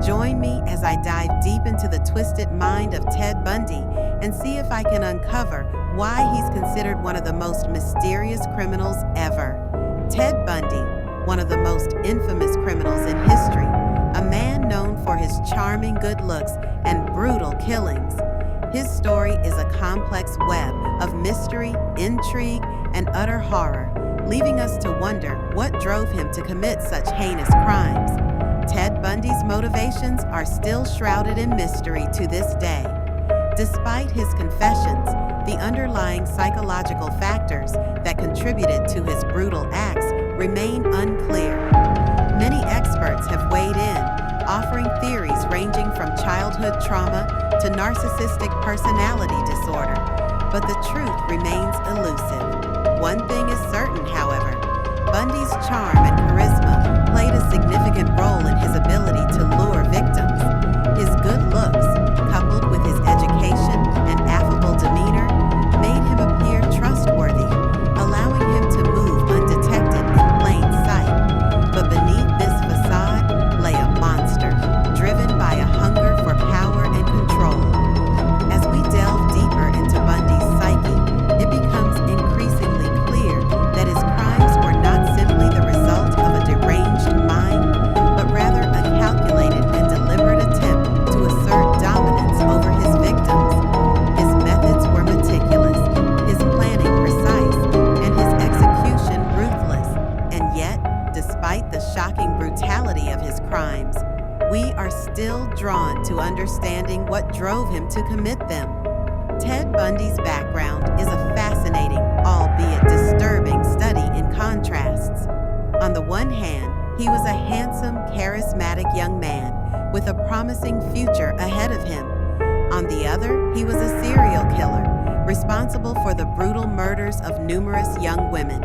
Join me as I dive deep into the twisted mind of Ted Bundy and see if I can uncover why he's considered one of the most mysterious criminals ever. Ted Bundy, one of the most infamous criminals in history, a man known for his charming good looks and brutal killings. His story is a complex web of mystery, intrigue, and utter horror, leaving us to wonder what drove him to commit such heinous crimes. Ted Bundy's motivations are still shrouded in mystery to this day. Despite his confessions, the underlying psychological factors that contributed to his brutal acts remain unclear. Many experts have weighed in, offering theories ranging from childhood trauma to narcissistic personality disorder, but the truth remains elusive. One thing is certain, however: Bundy's charm and charisma played a significant role in his ability to lure victims. His good looks, coupled with his education and affable demeanor, made him appear trustworthy, allowing him to move undetected in plain sight. But beneath this facade lay a monster, driven by a hunger for power and control. As we delve deeper into Bundy's psyche, it becomes increasingly clear that his crimes were not simply the result of a deranged mind, but rather a calculated and deliberate attempt to assert dominance over his victims. His methods were meticulous, his planning precise, and his execution ruthless. And yet, despite the shocking brutality of his crimes, we are still drawn to understanding what drove him to commit them. Ted Bundy's background is a fascinating, albeit disturbing, study in contrasts. On the one hand, he was a handsome, charismatic young man with a promising future ahead of him. On the other, he was a serial killer, responsible for the brutal murders of numerous young women.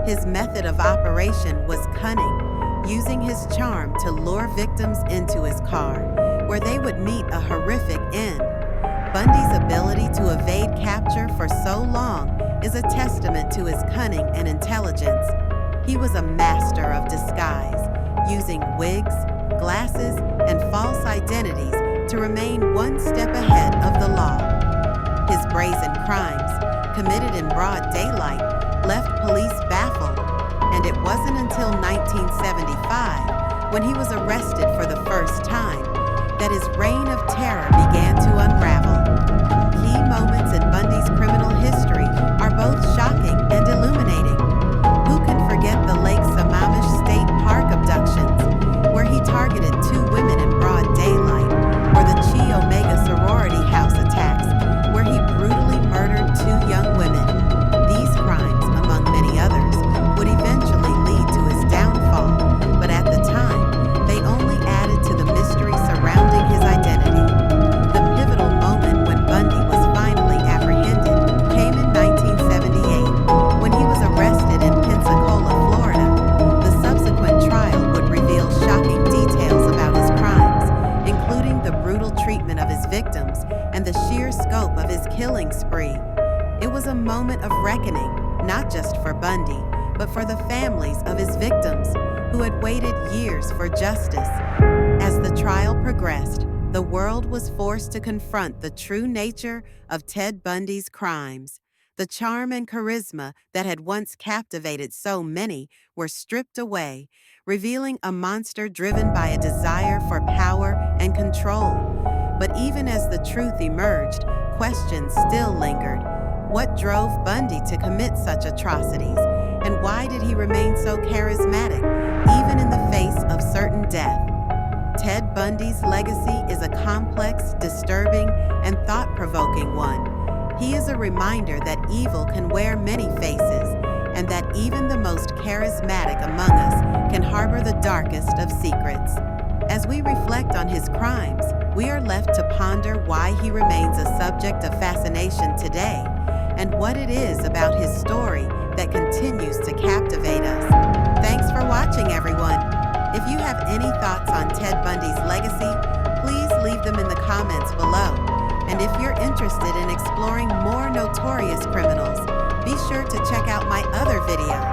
His method of operation was cunning, using his charm to lure victims into his car, where they would meet a horrific end. Bundy's ability to evade capture for so long is a testament to his cunning and intelligence. He was a master of disguise, using wigs, glasses, and false identities to remain one step ahead of the law. His brazen crimes, committed in broad daylight, left police baffled, and it wasn't until 1975, when he was arrested for the first time, that his reign of terror began to unravel. Key moments in Bundy's criminal history are both shocking and illuminating. Who can forget the Lake Sammamish State Park abductions, where he targeted 2 women in broad daylight, or the Chi Omega sorority house attacks, where he brutally murdered 2 young women. These crimes, among many others, would eventually lead to his downfall, but at the time, they only added to the mystery surrounding his identity. The pivotal moment when Bundy was finally apprehended came in 1978, when he was arrested in Pensacola, Florida. The subsequent trial would reveal shocking details about his crimes, including the brutal treatment of his victims and the sheer scope of his killing spree. It was a moment of reckoning, not just for Bundy, but for the families of his victims, who had waited years for justice. As the trial progressed, the world was forced to confront the true nature of Ted Bundy's crimes. The charm and charisma that had once captivated so many were stripped away, revealing a monster driven by a desire for power and control. But even as the truth emerged, questions still lingered. What drove Bundy to commit such atrocities? And why did he remain so charismatic, even in the face of certain death? Ted Bundy's legacy is a complex, disturbing, and thought-provoking one. He is a reminder that evil can wear many faces, and that even the most charismatic among us can harbor the darkest of secrets. As we reflect on his crimes, we are left to ponder why he remains a subject of fascination today, and what it is about his story that continues to captivate us. Thanks for watching, everyone. If you have any thoughts on Ted Bundy's legacy, please leave them in the comments below. And if you're interested in exploring more notorious criminals, be sure to check out my other videos.